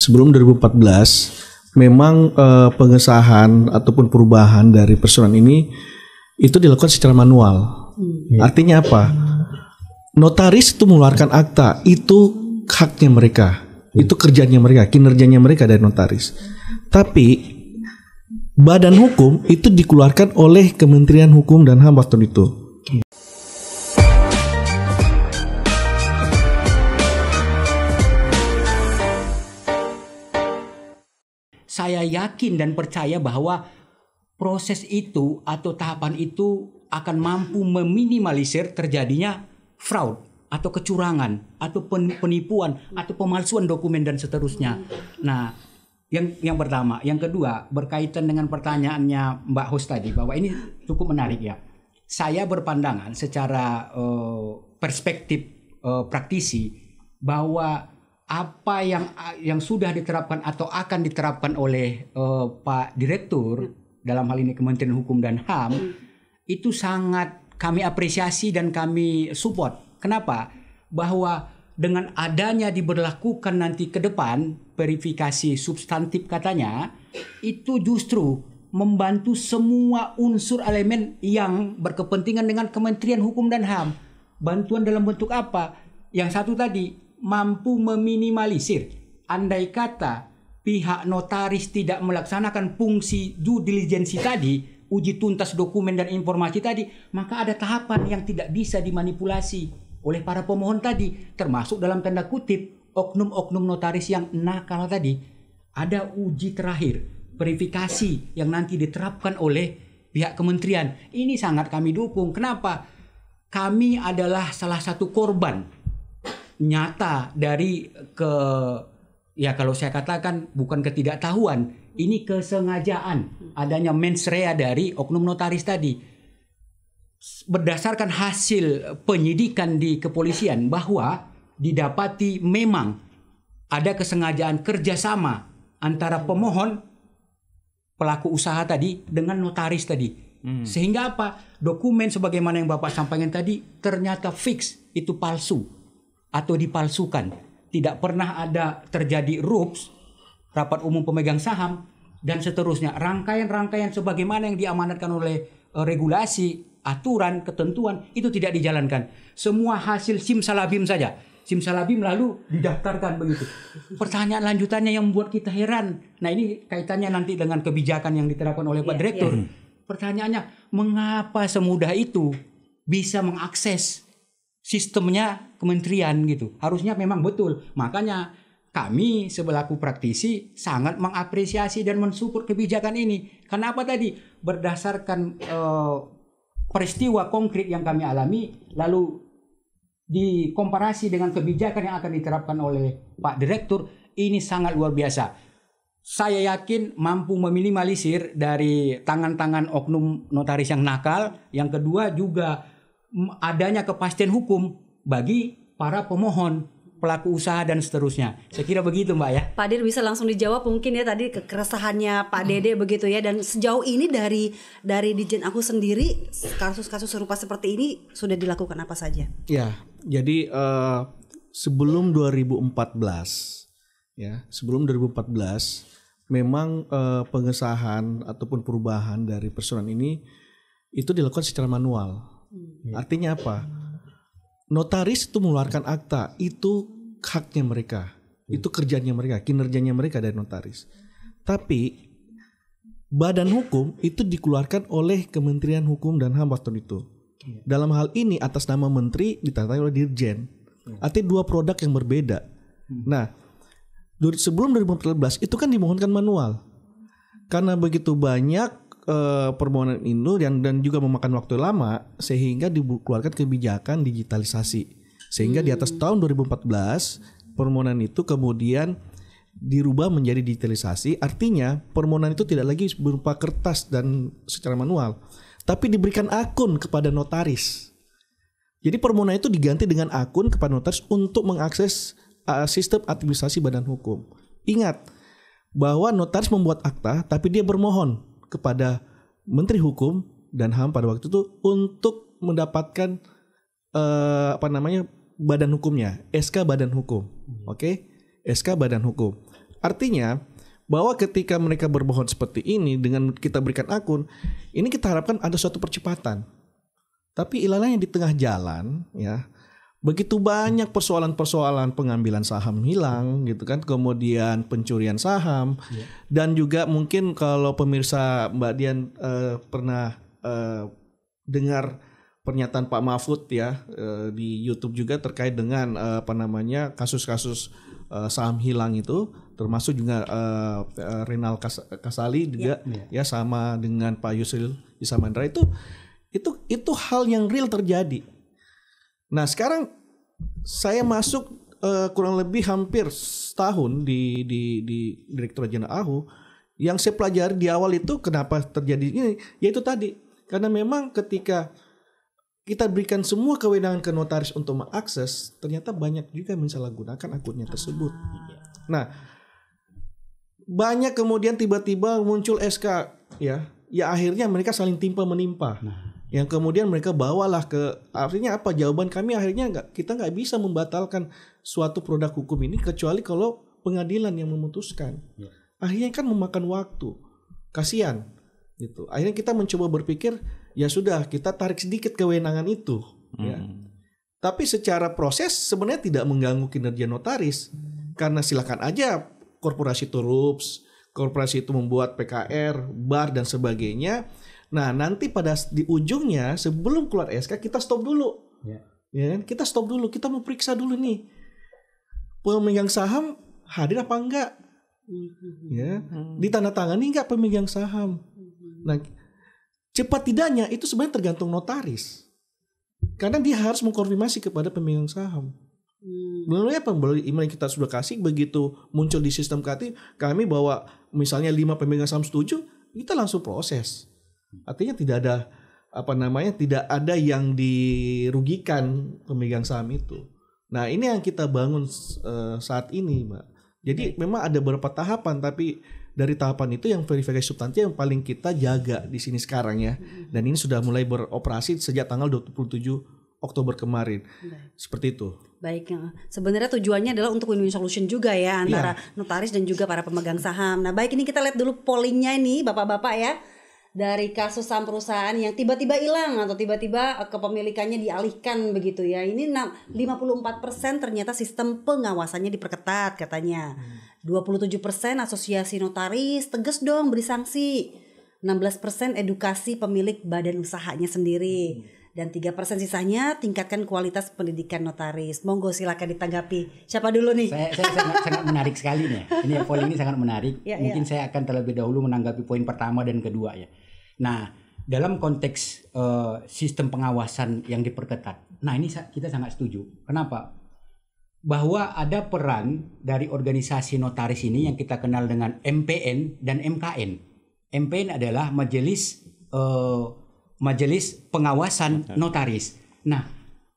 sebelum 2014 memang pengesahan ataupun perubahan dari perseroan ini itu dilakukan secara manual. Artinya apa? Notaris itu mengeluarkan akta, itu haknya mereka, itu kerjanya mereka, kinerjanya mereka dari notaris. Tapi badan hukum itu dikeluarkan oleh Kementerian Hukum dan HAM waktu itu. Saya yakin dan percaya bahwa proses itu atau tahapan itu akan mampu meminimalisir terjadinya fraud atau kecurangan atau penipuan atau pemalsuan dokumen dan seterusnya. Nah, yang pertama, yang kedua berkaitan dengan pertanyaannya Mbak Host tadi bahwa ini cukup menarik ya. Saya berpandangan secara perspektif praktisi bahwa apa yang sudah diterapkan atau akan diterapkan oleh Pak Direktur dalam hal ini Kementerian Hukum dan HAM itu sangat kami apresiasi dan kami support. Kenapa? Bahwa dengan adanya diberlakukan nanti ke depan verifikasi substantif katanya itu justru membantu semua unsur elemen yang berkepentingan dengan Kementerian Hukum dan HAM. Bantuan dalam bentuk apa? Yang satu tadi mampu meminimalisir andai kata pihak notaris tidak melaksanakan fungsi due diligence tadi, uji tuntas dokumen dan informasi tadi, maka ada tahapan yang tidak bisa dimanipulasi oleh para pemohon tadi, termasuk dalam tanda kutip oknum-oknum notaris yang nakal tadi. Ada uji terakhir, verifikasi yang nanti diterapkan oleh pihak kementerian. Ini sangat kami dukung. Kenapa? Kami adalah salah satu korban nyata dari kalau saya katakan bukan ketidaktahuan, ini kesengajaan adanya mens rea dari oknum notaris tadi. Berdasarkan hasil penyidikan di kepolisian bahwa didapati memang ada kesengajaan kerjasama antara pemohon pelaku usaha tadi dengan notaris tadi. Sehingga apa? Dokumen sebagaimana yang Bapak sampaikan tadi ternyata fix itu palsu atau dipalsukan. Tidak pernah ada terjadi RUPS, rapat umum pemegang saham, dan seterusnya. Rangkaian-rangkaian sebagaimana yang diamanatkan oleh regulasi, aturan, ketentuan, itu tidak dijalankan. Semua hasil simsalabim saja. Simsalabim lalu didaftarkan begitu. Pertanyaan lanjutannya yang membuat kita heran. Nah ini kaitannya nanti dengan kebijakan yang diterapkan oleh Pak Direktur. Pertanyaannya, mengapa semudah itu bisa mengakses sistemnya kementerian gitu? Harusnya memang betul. Makanya kami sebelaku praktisi sangat mengapresiasi dan mensupport kebijakan ini. Kenapa tadi? Berdasarkan peristiwa konkret yang kami alami, lalu dikomparasi dengan kebijakan yang akan diterapkan oleh Pak Direktur, ini sangat luar biasa. Saya yakin mampu meminimalisir dari tangan-tangan oknum notaris yang nakal. Yang kedua juga adanya kepastian hukum bagi para pemohon, pelaku usaha dan seterusnya. Saya kira begitu Mbak ya. Pak Dir bisa langsung dijawab mungkin ya tadi keresahannya Pak Dede begitu ya. Dan sejauh ini dari Ditjen Aku sendiri kasus-kasus serupa seperti ini sudah dilakukan apa saja? Ya, jadi sebelum 2014 memang pengesahan ataupun perubahan dari perseroan ini itu dilakukan secara manual. Artinya apa? Notaris itu mengeluarkan akta, itu haknya mereka, itu kerjanya mereka, kinerjanya mereka dari notaris. Tapi badan hukum itu dikeluarkan oleh Kementerian Hukum dan HAM waktu itu. Dalam hal ini atas nama menteri ditandai oleh dirjen. Artinya dua produk yang berbeda. Nah, sebelum 2014 itu kan dimohonkan manual. Karena begitu banyak permohonan itu dan juga memakan waktu lama sehingga dikeluarkan kebijakan digitalisasi. Sehingga di atas tahun 2014 permohonan itu kemudian dirubah menjadi digitalisasi. Artinya permohonan itu tidak lagi berupa kertas dan secara manual, tapi diberikan akun kepada notaris. Jadi permohonan itu diganti dengan akun kepada notaris untuk mengakses sistem administrasi badan hukum. Ingat bahwa notaris membuat akta, tapi dia bermohon kepada Menteri Hukum dan HAM pada waktu itu untuk mendapatkan badan hukumnya, SK badan hukum. SK badan hukum. Artinya bahwa ketika mereka berbohong seperti ini dengan kita berikan akun, ini kita harapkan ada suatu percepatan. Tapi ilalahnya di tengah jalan ya, begitu banyak persoalan-persoalan pengambilan saham hilang gitu kan, kemudian pencurian saham, dan juga mungkin kalau pemirsa Mbak Dian pernah dengar pernyataan Pak Mahfud ya di YouTube juga terkait dengan kasus-kasus saham hilang itu, termasuk juga Renal Kasali juga ya sama dengan Pak Yusril Isamandra, itu hal yang real terjadi. Nah sekarang saya masuk kurang lebih hampir setahun di Direktorat Jenderal AHU. Yang saya pelajari di awal itu kenapa terjadi ini, yaitu tadi karena memang ketika kita berikan semua kewenangan ke notaris untuk mengakses, ternyata banyak juga menyalahgunakan akunnya tersebut. Nah, banyak kemudian tiba-tiba muncul SK ya akhirnya mereka saling timpa menimpa. Yang kemudian mereka bawalah ke, artinya apa, jawaban kami akhirnya kita nggak bisa membatalkan suatu produk hukum ini kecuali kalau pengadilan yang memutuskan. Akhirnya kan memakan waktu, kasihan gitu. Akhirnya kita mencoba berpikir ya sudah, kita tarik sedikit kewenangan itu ya. Tapi secara proses sebenarnya tidak mengganggu kinerja notaris, karena silakan aja korporasi itu rups, korporasi itu membuat PKR, BAR dan sebagainya. Nah nanti di ujungnya sebelum keluar SK kita stop dulu, ya kan? Kita stop dulu, kita mau periksa dulu nih pemegang saham hadir apa enggak, ya, ditandatangani enggak pemegang saham. Nah cepat tidaknya itu sebenarnya tergantung notaris, karena dia harus mengkonfirmasi kepada pemegang saham. Melalui apa? Melalui email yang kita sudah kasih, begitu muncul di sistem kami bahwa misalnya 5 pemegang saham setuju, kita langsung proses. Artinya tidak ada yang dirugikan pemegang saham itu. Nah ini yang kita bangun saat ini, Mbak. Jadi memang ada beberapa tahapan, tapi dari tahapan itu yang verifikasi substansi yang paling kita jaga di sini sekarang ya. Dan ini sudah mulai beroperasi sejak tanggal 27 Oktober kemarin. Seperti itu. Baik, sebenarnya tujuannya adalah untuk win-win solution juga ya antara notaris dan juga para pemegang saham. Nah baik, ini kita lihat dulu pollingnya ini Bapak-Bapak ya. Dari kasus saham perusahaan yang tiba-tiba hilang atau tiba-tiba kepemilikannya dialihkan begitu ya. Ini 54% ternyata sistem pengawasannya diperketat katanya. 27% asosiasi notaris tegas dong beri sanksi. 16% edukasi pemilik badan usahanya sendiri. Dan 3% sisanya tingkatkan kualitas pendidikan notaris. Monggo silakan ditanggapi. Siapa dulu nih? Saya sangat menarik sekali nih. Ini poin ini sangat menarik. Mungkin saya akan terlebih dahulu menanggapi poin pertama dan kedua ya. Nah, dalam konteks sistem pengawasan yang diperketat. Nah, ini kita sangat setuju. Kenapa? Bahwa ada peran dari organisasi notaris ini yang kita kenal dengan MPN dan MKN. MPN adalah Majelis Pengawasan Notaris. Nah,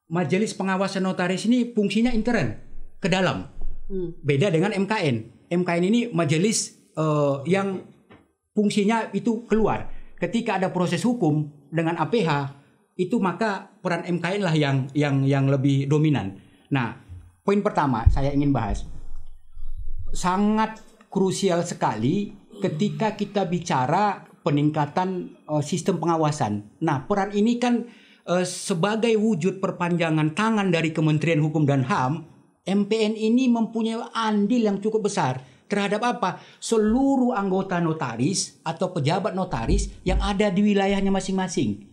Majelis Pengawasan Notaris ini fungsinya intern ke dalam. Beda dengan MKN. MKN ini majelis yang fungsinya itu keluar. Ketika ada proses hukum dengan APH, itu maka peran MKN lah yang lebih dominan. Nah, poin pertama saya ingin bahas. Sangat krusial sekali ketika kita bicara peningkatan sistem pengawasan. Nah, peran ini kan sebagai wujud perpanjangan tangan dari Kementerian Hukum dan HAM, MPN ini mempunyai andil yang cukup besar terhadap apa? Seluruh anggota notaris atau pejabat notaris yang ada di wilayahnya masing-masing.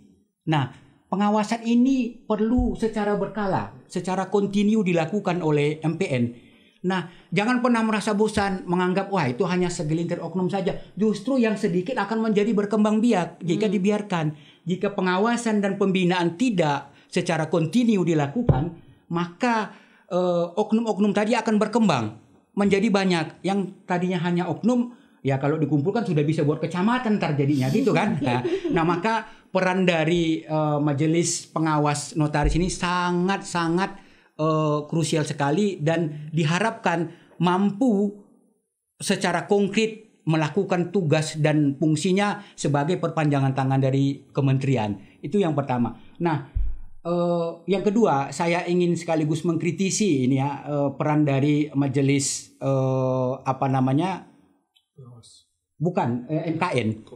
Nah, pengawasan ini perlu secara berkala, secara kontinu dilakukan oleh MPN. Nah, jangan pernah merasa bosan menganggap wah itu hanya segelintir oknum saja. Justru yang sedikit akan menjadi berkembang biak jika dibiarkan. Jika pengawasan dan pembinaan tidak secara kontinu dilakukan, maka oknum-oknum tadi akan berkembang menjadi banyak. Yang tadinya hanya oknum, ya kalau dikumpulkan sudah bisa buat kecamatan terjadinya gitu kan. Nah, maka peran dari Majelis Pengawas Notaris ini sangat-sangat krusial sekali dan diharapkan mampu secara konkret melakukan tugas dan fungsinya sebagai perpanjangan tangan dari kementerian. Itu yang pertama. Nah, yang kedua, saya ingin sekaligus mengkritisi ini ya peran dari majelis MKN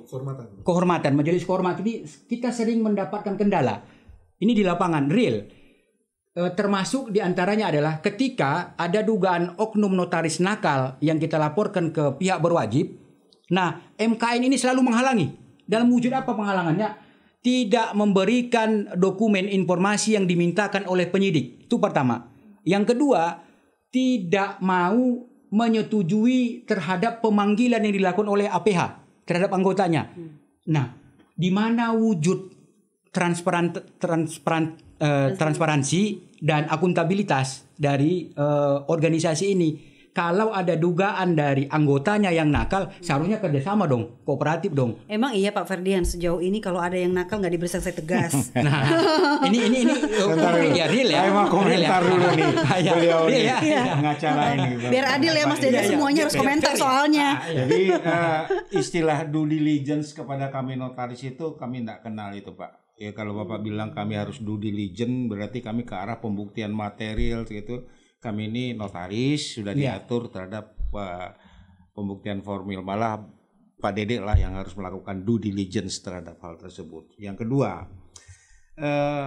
kehormatan majelis kehormatan ini. Kita sering mendapatkan kendala ini di lapangan real, termasuk diantaranya adalah ketika ada dugaan oknum notaris nakal yang kita laporkan ke pihak berwajib. Nah, MKN ini selalu menghalangi. Dalam wujud apa penghalangannya? Tidak memberikan dokumen informasi yang dimintakan oleh penyidik. Itu pertama. Yang kedua, tidak mau menyetujui terhadap pemanggilan yang dilakukan oleh APH terhadap anggotanya. Nah, di mana wujud transparansi dan akuntabilitas dari organisasi ini? Kalau ada dugaan dari anggotanya yang nakal, seharusnya kerjasama dong, kooperatif dong. Emang iya Pak Ferdian, sejauh ini kalau ada yang nakal nggak diberi sanksi tegas. Nah, ini ya real ya. Saya mau komentar dulu nih, beliau nih pengacara ini. Biar adil ya Mas Dede, semuanya harus komentar soalnya. Jadi istilah due diligence kepada kami notaris itu kami tidak kenal itu Pak. Ya kalau Bapak bilang kami harus due diligence, berarti kami ke arah pembuktian material gitu. Kami ini notaris sudah diatur terhadap pembuktian formil. Malah Pak Dede lah yang harus melakukan due diligence terhadap hal tersebut. Yang kedua,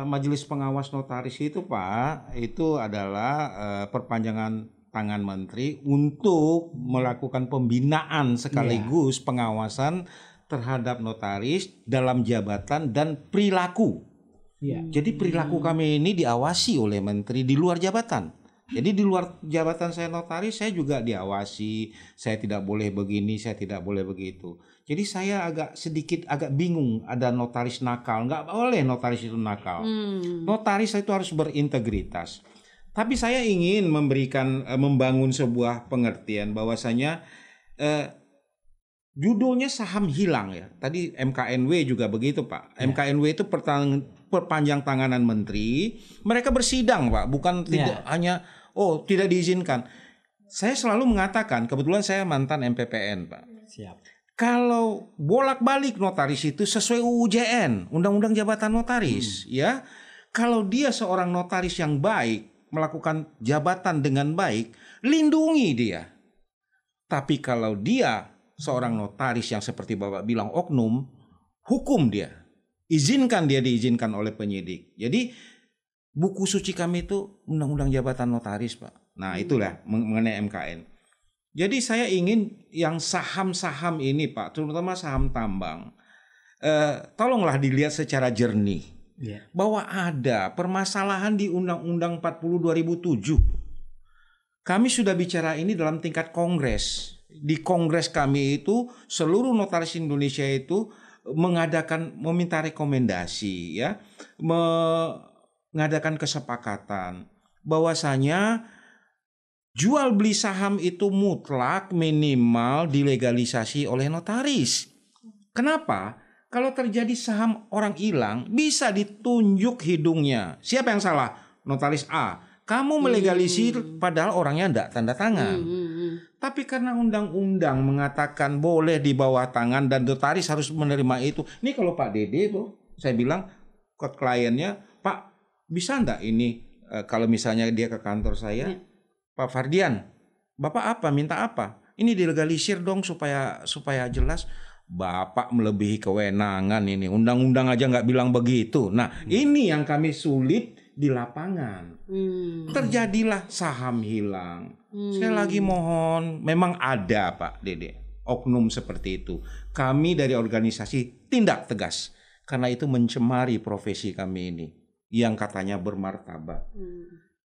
majelis pengawas notaris itu Pak, itu adalah perpanjangan tangan menteri untuk melakukan pembinaan sekaligus pengawasan terhadap notaris dalam jabatan dan perilaku. Jadi perilaku kami ini diawasi oleh menteri di luar jabatan. Jadi di luar jabatan saya notaris, saya juga diawasi. Saya tidak boleh begini, saya tidak boleh begitu. Jadi saya agak bingung ada notaris nakal. Nggak boleh notaris itu nakal. Notaris itu harus berintegritas. Tapi saya ingin membangun sebuah pengertian bahwasanya judulnya saham hilang ya. Tadi MKNW juga begitu Pak. MKNW itu perpanjang tanganan menteri. Mereka bersidang Pak, bukan tidak hanya tidak diizinkan. Saya selalu mengatakan, kebetulan saya mantan MPPN Pak. Siap. Kalau bolak-balik notaris itu sesuai UU-JN, Undang-Undang Jabatan Notaris, ya. Kalau dia seorang notaris yang baik, melakukan jabatan dengan baik, lindungi dia. Tapi kalau dia seorang notaris yang seperti Bapak bilang oknum, hukum dia. Izinkan dia diizinkan oleh penyidik. Jadi buku suci kami itu Undang-Undang Jabatan Notaris Pak. Nah itulah mengenai MKN. Jadi saya ingin yang saham-saham ini Pak, terutama saham tambang, tolonglah dilihat secara jernih. Bahwa ada permasalahan di Undang-Undang 40 2007. Kami sudah bicara ini dalam tingkat kongres. Di kongres kami itu seluruh notaris Indonesia itu meminta rekomendasi ya, mengadakan kesepakatan bahwasanya jual beli saham itu mutlak minimal dilegalisasi oleh notaris. Kenapa? Kalau terjadi saham orang hilang bisa ditunjuk hidungnya. Siapa yang salah? Notaris A. Kamu melegalisir padahal orangnya tidak tanda tangan. Tapi karena undang-undang mengatakan boleh di bawah tangan dan notaris harus menerima itu. Ini kalau Pak Dede tuh, saya bilang ke kliennya, Pak bisa enggak ini kalau misalnya dia ke kantor saya, Pak Ferdian, Bapak apa? Minta apa? Ini dilegalisir dong supaya jelas. Bapak melebihi kewenangan ini. Undang-undang aja nggak bilang begitu. Nah ini yang kami sulit di lapangan. Terjadilah saham hilang. Saya lagi mohon, memang ada Pak Dede oknum seperti itu. Kami dari organisasi tindak tegas karena itu mencemari profesi kami ini yang katanya bermartabat.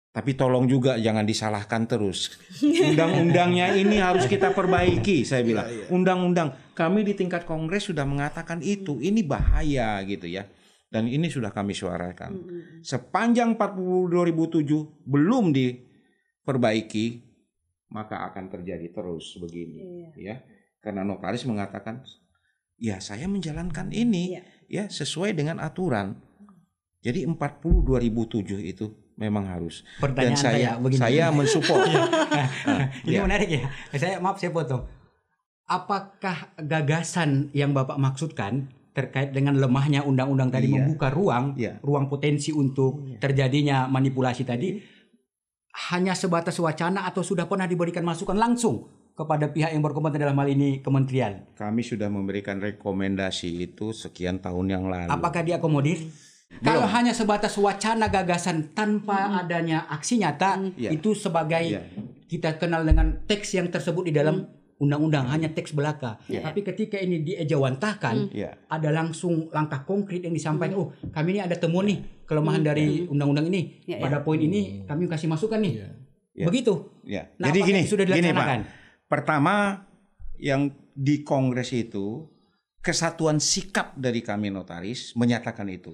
Tapi tolong juga jangan disalahkan terus. Undang-undangnya ini harus kita perbaiki, saya bilang. Undang-undang kami di tingkat kongres sudah mengatakan itu, ini bahaya gitu ya. Dan ini sudah kami suarakan. Sepanjang 40 2007 belum diperbaiki, maka akan terjadi terus begini, ya. Karena notaris mengatakan, ya saya menjalankan ini, ya sesuai dengan aturan. Jadi 40 2007 itu memang harus. Pertanyaan Dan saya mensupport. Ini menarik ya. Saya potong. Apakah gagasan yang Bapak maksudkan terkait dengan lemahnya undang-undang tadi Iya. membuka ruang Iya. ruang potensi untuk terjadinya manipulasi tadi, hanya sebatas wacana atau sudah pernah diberikan masukan langsung kepada pihak yang berkompeten dalam hal ini kementerian? Kami sudah memberikan rekomendasi itu sekian tahun yang lalu. Apakah diakomodir? Kalau hanya sebatas wacana gagasan tanpa adanya aksi nyata, Iya. itu sebagai Iya. kita kenal dengan teks yang tersebut di dalam undang-undang, hanya teks belaka. Tapi ketika ini diejawantahkan, Iya. ada langsung langkah konkret yang disampaikan. Oh, kami ini ada temuan nih kelemahan dari undang-undang ini. Ya, Pada poin ini kami kasih masukan nih. Ya. Begitu. Ya. Nah, Jadi apakah gini, itu sudah gini Pak. dilaksanakan? Pertama, yang di Kongres itu kesatuan sikap dari kami notaris menyatakan itu.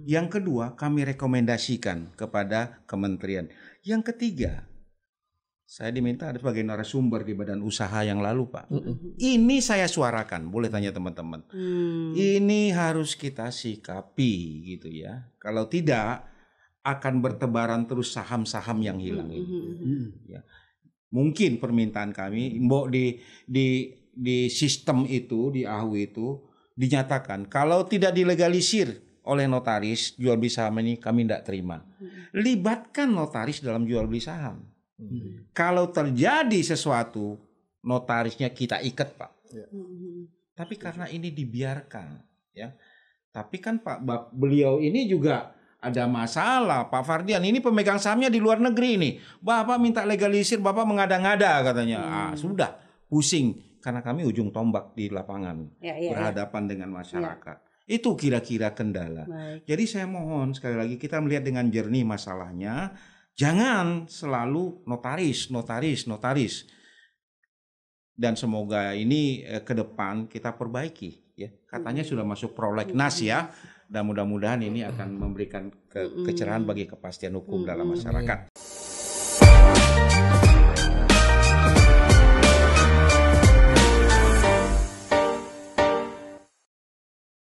Yang kedua, kami rekomendasikan kepada kementerian. Yang ketiga, saya diminta ada sebagai narasumber di badan usaha yang lalu, Pak. Ini saya suarakan, boleh tanya teman-teman. Ini harus kita sikapi gitu ya. Kalau tidak, akan bertebaran terus saham-saham yang hilang ini. Ya. Mungkin permintaan kami, mbok di sistem itu, di AHU itu dinyatakan kalau tidak dilegalisir oleh notaris jual beli saham ini kami tidak terima. Libatkan notaris dalam jual beli saham. Kalau terjadi sesuatu, notarisnya kita ikat, Pak. Tapi karena ini dibiarkan, ya. Tapi kan beliau ini juga ada masalah, Pak Fardian. Ini pemegang sahamnya di luar negeri nih. Bapak minta legalisir, Bapak mengada-ngada katanya. Sudah pusing karena kami ujung tombak di lapangan berhadapan dengan masyarakat. Itu kira-kira kendala. Baik. Jadi saya mohon sekali lagi kita melihat dengan jernih masalahnya. Jangan selalu notaris. Dan semoga ini ke depan kita perbaiki. Ya, katanya sudah masuk prolegnas ya. Dan mudah-mudahan ini akan memberikan kecerahan bagi kepastian hukum dalam masyarakat.